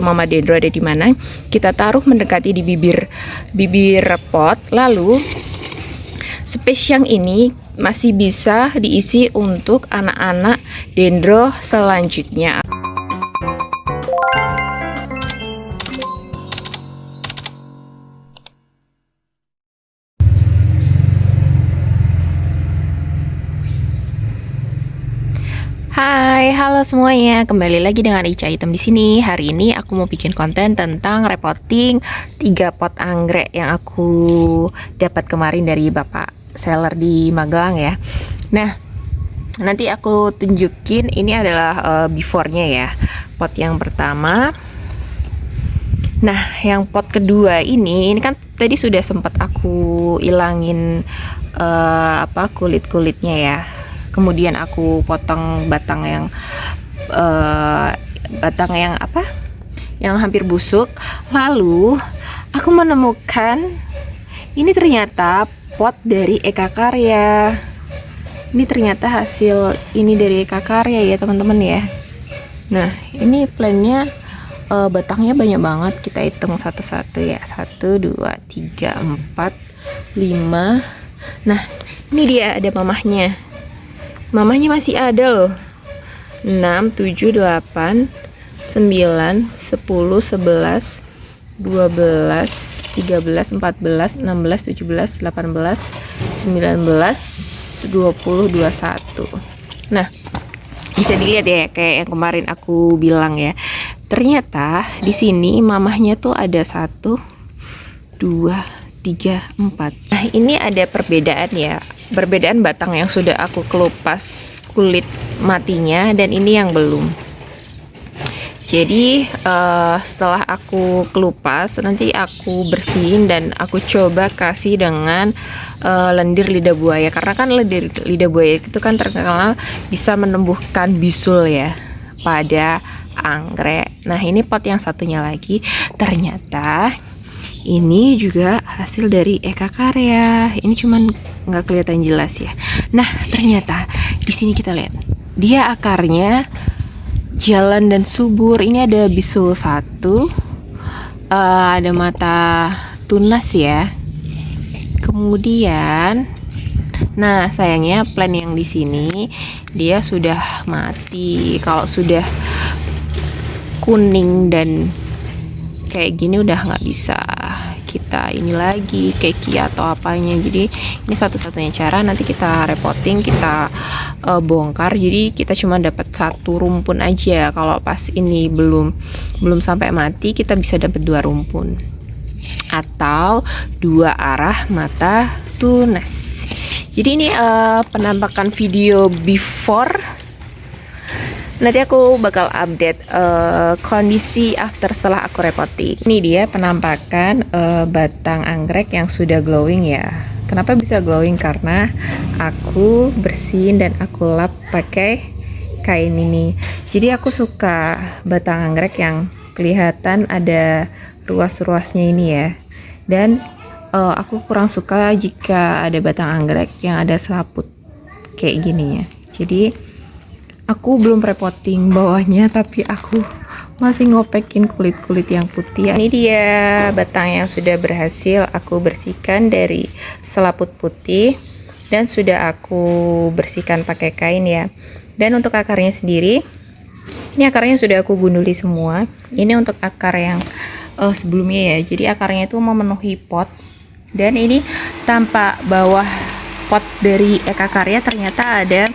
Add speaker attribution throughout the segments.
Speaker 1: mama dendro ada di mana, kita taruh mendekati di bibir pot. Lalu space yang ini masih bisa diisi untuk anak-anak dendro selanjutnya. Hai, halo semuanya. Kembali lagi dengan Ica Item di sini. Hari ini aku mau bikin konten tentang repotting 3 pot anggrek yang aku dapat kemarin dari Bapak seller di Magelang ya. Nah, nanti aku tunjukin ini adalah before-nya ya. Pot yang pertama. Nah, yang pot kedua ini kan tadi sudah sempat aku ilangin kulit-kulitnya ya. Kemudian aku potong batang yang yang hampir busuk. Lalu aku menemukan ini ternyata pot dari Eka Karya. Ini ternyata hasil ini dari Eka Karya ya teman-teman ya. Nah, ini plannya batangnya banyak banget. Kita hitung satu-satu ya. 1, 2, 3, 4, 5. Nah, ini dia ada mamahnya. Mamahnya masih ada loh. 6, 7, 8, 9, 10, 11, 12, 13, 14, 16, 17, 18, 19, 20, 21. Nah, bisa dilihat ya kayak yang kemarin aku bilang ya. Ternyata di sini mamahnya tuh ada 1, 2, 3, 4. Nah, ini ada perbedaan ya. Perbedaan batang yang sudah aku kelupas kulit matinya dan ini yang belum. Jadi setelah aku kelupas, nanti aku bersihin dan aku coba kasih dengan lendir lidah buaya. Karena kan lendir lidah buaya itu kan terkenal bisa menumbuhkan bisul ya pada anggrek. Nah, ini pot yang satunya lagi ternyata ini juga hasil dari Eka Karya. Ini cuman nggak kelihatan jelas ya. Nah, ternyata di sini kita lihat dia akarnya jalan dan subur. Ini ada bisul 1, ada mata tunas ya. Kemudian, nah sayangnya plant yang di sini dia sudah mati. Kalau sudah kuning dan kayak gini udah nggak bisa kita ini lagi keki atau apanya. Jadi ini satu-satunya cara. Nanti kita repotting, kita bongkar. Jadi kita cuma dapat 1 rumpun aja. Kalau pas ini belum sampai mati, kita bisa dapat 2 rumpun atau 2 arah mata tunas. Jadi ini penampakan video before. Nanti aku bakal update kondisi after setelah aku repotting. Ini dia penampakan batang anggrek yang sudah glowing ya. Kenapa bisa glowing? Karena aku bersihin dan aku lap pakai kain ini. Jadi aku suka batang anggrek yang kelihatan ada ruas-ruasnya ini ya. Dan aku kurang suka jika ada batang anggrek yang ada selaput kayak gini ya. Jadi aku belum repotting bawahnya, tapi aku masih ngopekin kulit-kulit yang putih. Ini dia batang yang sudah berhasil aku bersihkan dari selaput putih dan sudah aku bersihkan pakai kain ya. Dan untuk akarnya sendiri, ini akarnya sudah aku gunduli semua. Ini untuk akar yang sebelumnya ya. Jadi akarnya itu memenuhi pot. Dan ini tampak bawah pot dari Eka Karya ternyata ada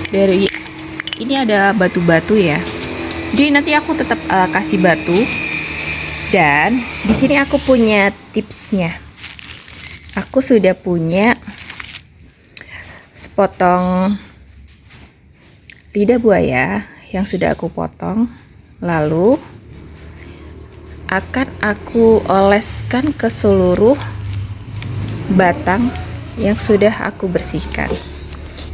Speaker 1: dari ini ada batu-batu ya. Jadi nanti aku tetap kasih batu. Dan di sini aku punya tipsnya. Aku sudah punya sepotong lidah buaya yang sudah aku potong. Lalu akan aku oleskan ke seluruh batang yang sudah aku bersihkan.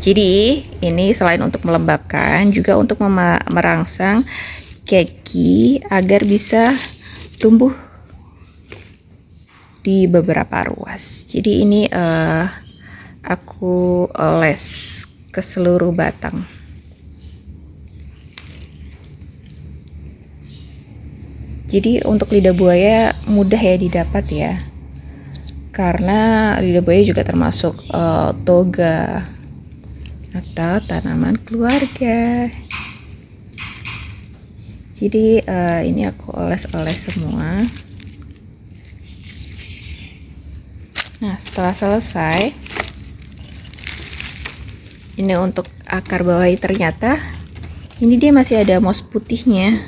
Speaker 1: Jadi ini selain untuk melembabkan juga untuk merangsang keki agar bisa tumbuh di beberapa ruas. Jadi ini aku oles ke seluruh batang. Jadi untuk lidah buaya mudah ya didapat ya, karena lidah buaya juga termasuk toga atau tanaman keluarga. Jadi ini aku oles-oles semua. Nah, setelah selesai, ini untuk akar bawah, ternyata ini dia masih ada moss putihnya,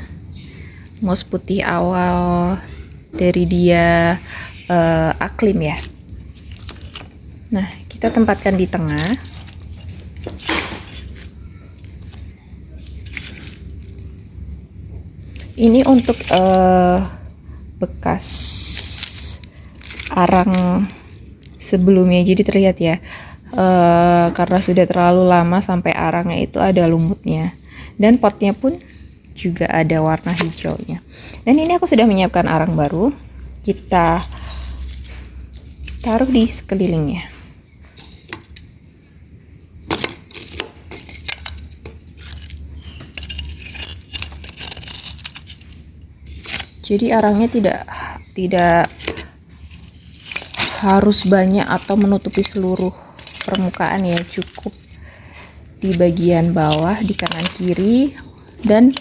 Speaker 1: moss putih awal dari dia aklim ya. Nah, kita tempatkan di tengah. Ini untuk bekas arang sebelumnya, jadi terlihat ya, karena sudah terlalu lama sampai arangnya itu ada lumutnya, dan potnya pun juga ada warna hijaunya. Dan ini aku sudah menyiapkan arang baru, kita taruh di sekelilingnya. Jadi arangnya tidak harus banyak atau menutupi seluruh permukaan ya, cukup di bagian bawah, di kanan kiri, dan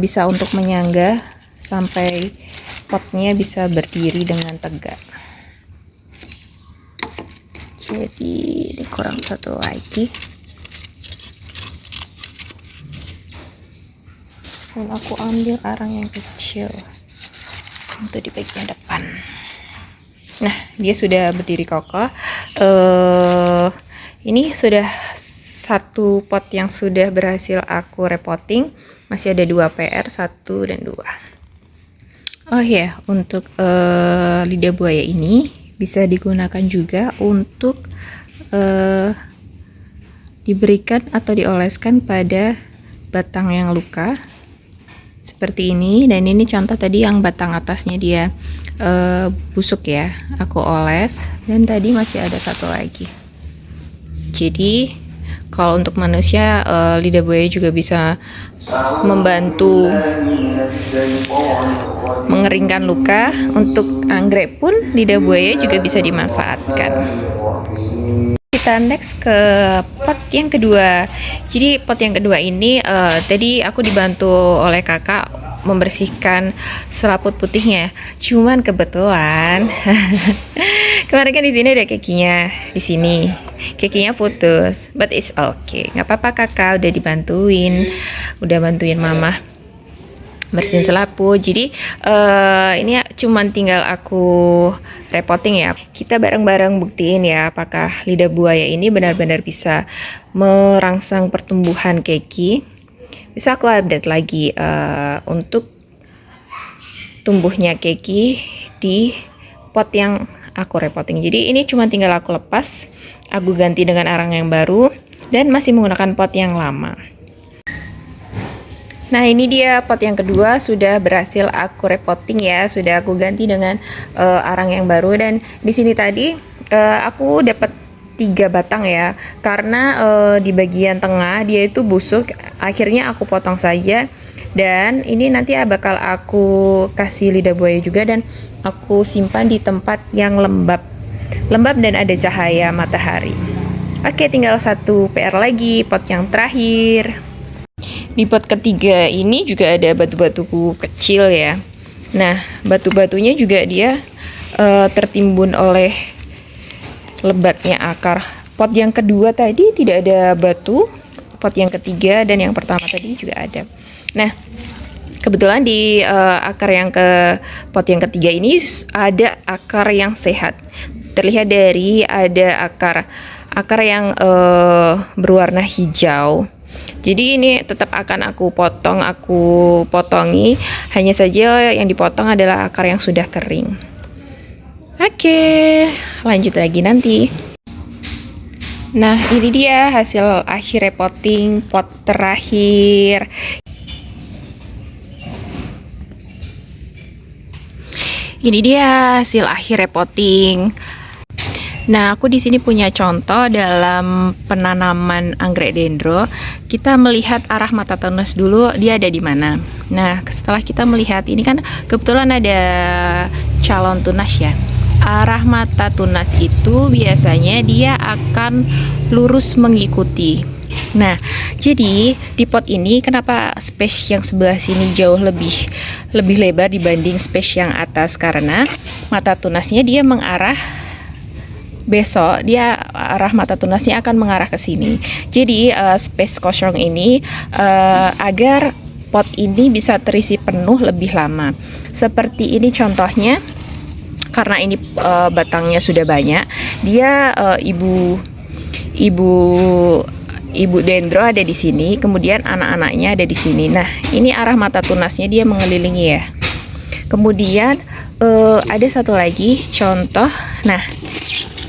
Speaker 1: bisa untuk menyangga sampai potnya bisa berdiri dengan tegak. Jadi dikurang satu lagi, dan aku ambil arang yang kecil untuk di bagian depan. Nah, dia sudah berdiri kokoh. Ini sudah satu pot yang sudah berhasil aku repotting. Masih ada 2 PR, 1 dan 2. Oh ya, untuk lidah buaya ini bisa digunakan juga untuk diberikan atau dioleskan pada batang yang luka seperti ini. Dan ini contoh tadi yang batang atasnya dia busuk ya, aku oles, dan tadi masih ada satu lagi. Jadi kalau untuk manusia, lidah buaya juga bisa membantu mengeringkan luka. Untuk anggrek pun lidah buaya juga bisa dimanfaatkan. Kita next ke pot yang kedua. Jadi pot yang kedua ini tadi aku dibantu oleh kakak membersihkan selaput putihnya. Cuman kebetulan kemarin kan di sini ada kekinya, di sini kekinya putus, but it's okay, nggak apa-apa, kakak udah udah bantuin mama bersihin selaput. Jadi ini cuman tinggal aku repotting ya. Kita bareng-bareng buktiin ya apakah lidah buaya ini benar-benar bisa merangsang pertumbuhan keki. Bisa aku update lagi untuk tumbuhnya keki di pot yang aku repotting. Jadi ini cuma tinggal aku lepas, aku ganti dengan arang yang baru, dan masih menggunakan pot yang lama. Nah, ini dia pot yang kedua sudah berhasil aku repotting ya, sudah aku ganti dengan arang yang baru. Dan di sini tadi aku dapat 3 batang ya, karena di bagian tengah dia itu busuk, akhirnya aku potong saja. Dan ini nanti bakal aku kasih lidah buaya juga, dan aku simpan di tempat yang lembab dan ada cahaya matahari. Oke, tinggal satu PR lagi, pot yang terakhir. Di pot ketiga ini juga ada batu-batu kecil ya. Nah, batu-batunya juga dia tertimbun oleh lebatnya akar. Pot yang kedua tadi tidak ada batu, pot yang ketiga dan yang pertama tadi juga ada. Nah, kebetulan di akar yang ke pot yang ketiga ini ada akar yang sehat. Terlihat dari ada akar yang berwarna hijau. Jadi ini tetap akan aku potongi. Hanya saja yang dipotong adalah akar yang sudah kering. Oke, lanjut lagi nanti. Nah, ini dia hasil akhir repotting pot terakhir. Ini dia hasil akhir repotting. Nah, aku di sini punya contoh dalam penanaman anggrek dendro. Kita melihat arah mata tunas dulu, dia ada di mana. Nah, setelah kita melihat ini kan kebetulan ada calon tunas ya. Arah mata tunas itu biasanya dia akan lurus mengikuti. Nah, jadi di pot ini kenapa space yang sebelah sini jauh lebih lebar dibanding space yang atas, karena mata tunasnya dia mengarah, besok dia arah mata tunasnya akan mengarah ke sini. Jadi space kosong ini agar pot ini bisa terisi penuh lebih lama. Seperti ini contohnya, karena ini batangnya sudah banyak, dia ibu dendro ada di sini, kemudian anak-anaknya ada di sini. Nah, ini arah mata tunasnya dia mengelilingi ya. Kemudian ada satu lagi contoh. Nah,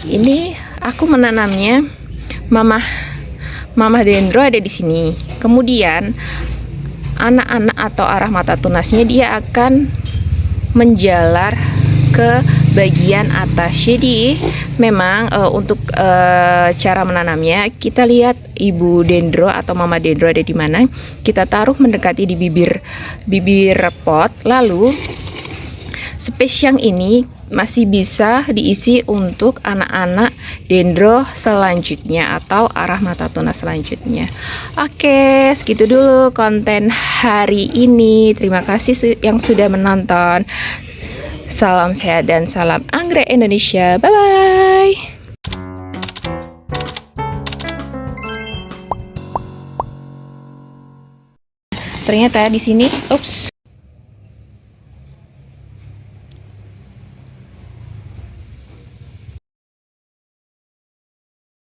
Speaker 1: ini aku menanamnya mamah dendro ada di sini. Kemudian anak-anak atau arah mata tunasnya dia akan menjalar ke bagian atas. Jadi memang untuk cara menanamnya, kita lihat ibu dendro atau mama dendro ada di mana. Kita taruh mendekati di bibir pot. Lalu space yang ini masih bisa diisi untuk anak-anak dendro selanjutnya atau arah mata tunas selanjutnya. Oke, segitu dulu konten hari ini. Terima kasih yang sudah menonton. Salam sehat dan salam anggrek Indonesia. Bye bye. Ternyata di sini, ups.